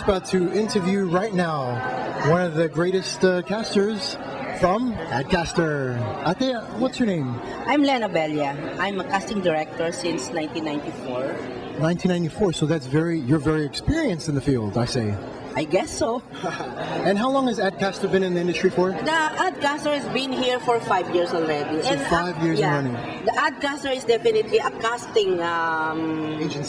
About to interview right now one of the greatest casters from AdCaster. Ate, what's your name? I'm Len Abella. I'm a casting director since 1994. 1994, so you're very experienced in the field, I say. I guess so. And how long has AdCaster been in the industry for? The AdCaster has been here for 5 years already. So 5 years running. The AdCaster is definitely a casting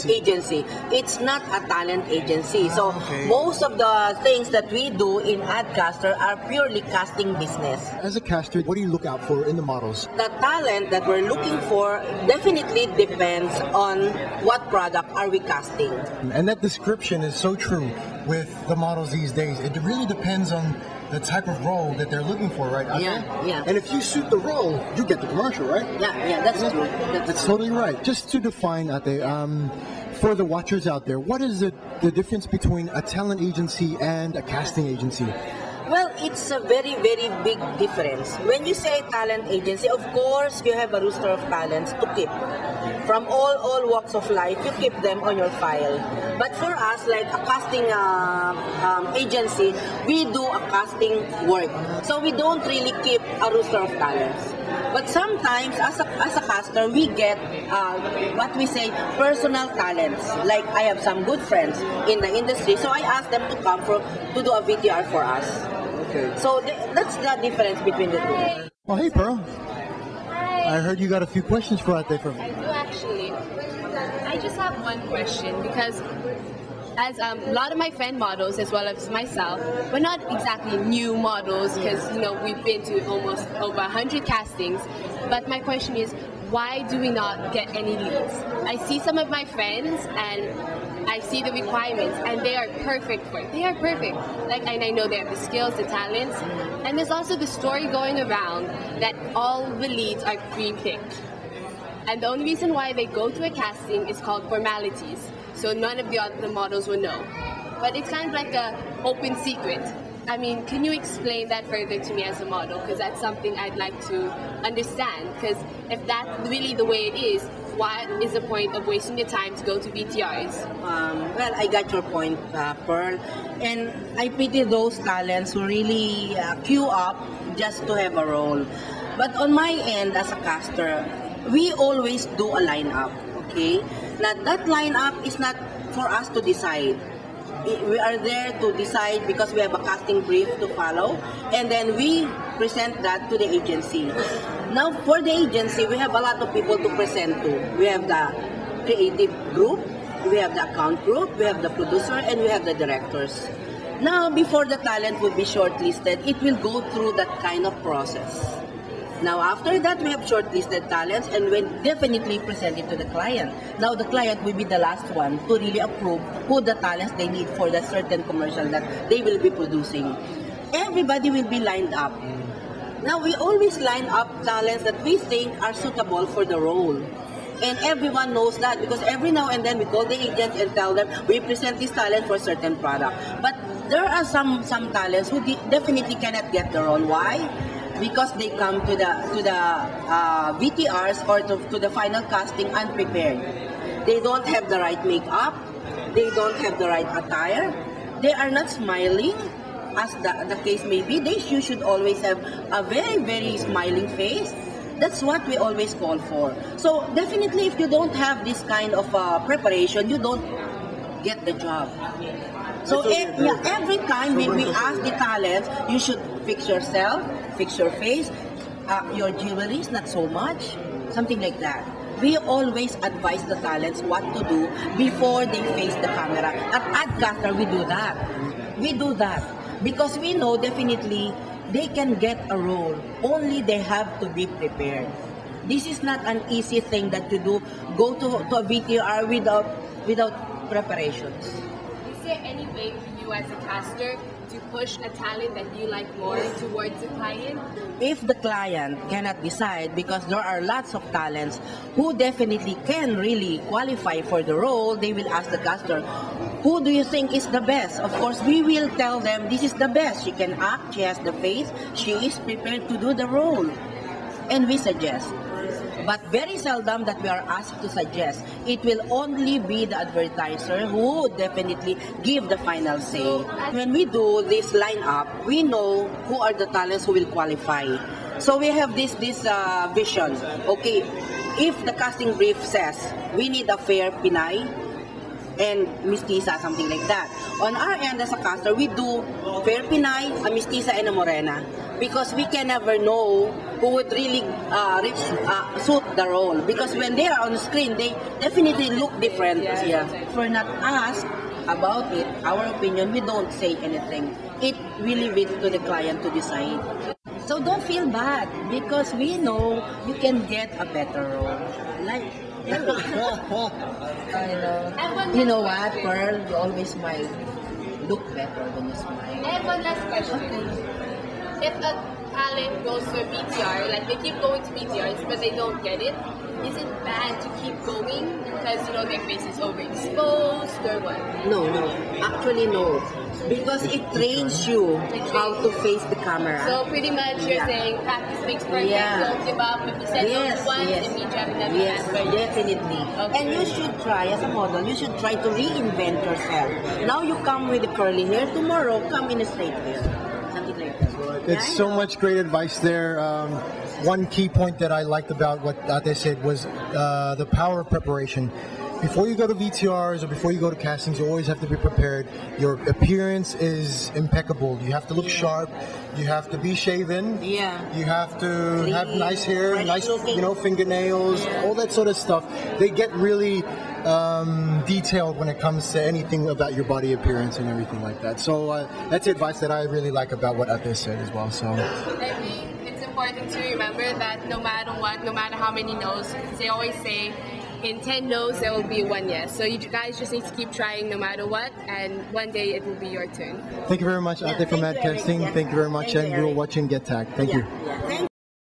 agency. It's not a talent agency. So most of the things that we do in AdCaster are purely casting business. As a caster, what do you look out for in the models? The talent that we're looking for definitely depends on what product are we casting. And that description is so true with the models these days. It really depends on the type of role that they're looking for, right? Yeah. And if you suit the role, you get the commercial, right? Yeah, that's true. That's totally right. Just to define, Ate, for the watchers out there, what is the difference between a talent agency and a casting agency? Well, it's a very, very big difference. When you say talent agency, of course, you have a roster of talents to keep. From all walks of life, you keep them on your file. But for us, like a casting agency, we do a casting work. So we don't really keep a roster of talents. But sometimes, as a caster, we get what we say personal talents. Like I have some good friends in the industry, so I ask them to come to do a VTR for us. Okay. So that's the difference between the two. Oh, hey, Pearl. Hi. I heard you got a few questions for Ate. I do actually. I just have one question because as a lot of my friend models as well as myself, we're not exactly new models because we've been to almost over 100 castings. But my question is, why do we not get any leads? I see some of my friends and I see the requirements and they are perfect for it. They are perfect. And I know they have the skills, the talents, and there's also the story going around that all the leads are pre-picked. And the only reason why they go to a casting is called formalities. So none of the other models will know. But it's kind of like an open secret. I mean, can you explain that further to me as a model? Because that's something I'd like to understand. Because if that's really the way it is, what is the point of wasting your time to go to VTRs? Well, I got your point, Pearl. And I pity those talents who really queue up just to have a role. But on my end, as a caster, we always do a lineup, okay? Now, that lineup is not for us to decide. We are there to decide because we have a casting brief to follow, and then we present that to the agency. Now, for the agency, we have a lot of people to present to. We have the creative group, we have the account group, we have the producer, and we have the directors. Now, before the talent will be shortlisted, it will go through that kind of process. Now, after that, we have shortlisted talents and we'll definitely present it to the client. Now, the client will be the last one to really approve who the talents they need for the certain commercial that they will be producing. Everybody will be lined up. Now, we always line up talents that we think are suitable for the role. And everyone knows that because every now and then we call the agents and tell them we present this talent for a certain product. But there are some talents who definitely cannot get the role. Why? Because they come to the VTRs or to the final casting unprepared. They don't have the right makeup. They don't have the right attire. They are not smiling, as the case may be. You should always have a very, very smiling face. That's what we always call for. So definitely, if you don't have this kind of preparation, you don't get the job. So every time we ask the talents, you should fix yourself, fix your face, your jewelry is not so much, something like that. We always advise the talents what to do before they face the camera. At AdCaster, we do that. We do that because we know definitely they can get a role. Only they have to be prepared. This is not an easy thing that you do. Go to a VTR without preparations. Is there any way for you as a caster to push a talent that you like more towards the client? If the client cannot decide, because there are lots of talents who definitely can really qualify for the role, they will ask the caster, who do you think is the best? Of course, we will tell them this is the best. She can act, she has the face, she is prepared to do the role. And we suggest. but very seldom that we are asked to suggest. It will only be the advertiser who definitely give the final say. When we do this lineup, we know who are the talents who will qualify. So we have this vision. Okay, if the casting brief says we need a fair Pinay and mestiza, something like that. On our end as a caster, we do fair Pinay, a mestiza, and a morena. Because we can never know who would really suit the role. Because when they are on screen, they definitely look different. Yeah. If we're not asked about it, our opinion, we don't say anything. It really leaves to the client to decide. So don't feel bad because we know you can get a better role. Like, you know what, Pearl? You always smile. Look better when you smile. I have one last question. Okay. If a talent goes to a BTR, like they keep going to BTRs but they don't get it, is it bad to keep going because their face is overexposed or what? No. Actually, no. Because it trains you how to face the camera. So pretty much you're saying practice makes perfect. Don't give up. If you said no once, it means you haven't done it. Yes, definitely. Okay. And you should try, as a model, you should try to reinvent yourself. Now you come with the curly hair, tomorrow come in a straight hair. Something like that. It's so much great advice there. One key point that I liked about what Ate said was the power of preparation. Before you go to VTRs or before you go to castings, you always have to be prepared. Your appearance is impeccable. You have to look sharp. You have to be shaven. Yeah. You have to have nice hair, nice fingernails, all that sort of stuff. They get really detailed when it comes to anything about your body appearance and everything like that. So that's the advice that I really like about what Ate said as well. So. I mean, it's important to remember that no matter what, no matter how many no's, they always say, in 10 no's, there will be 1 yes. So you guys just need to keep trying no matter what, and one day it will be your turn. Thank you very much, Ate from AdCasting. Thank you very much, and you're watching Get Tagged. Thank you.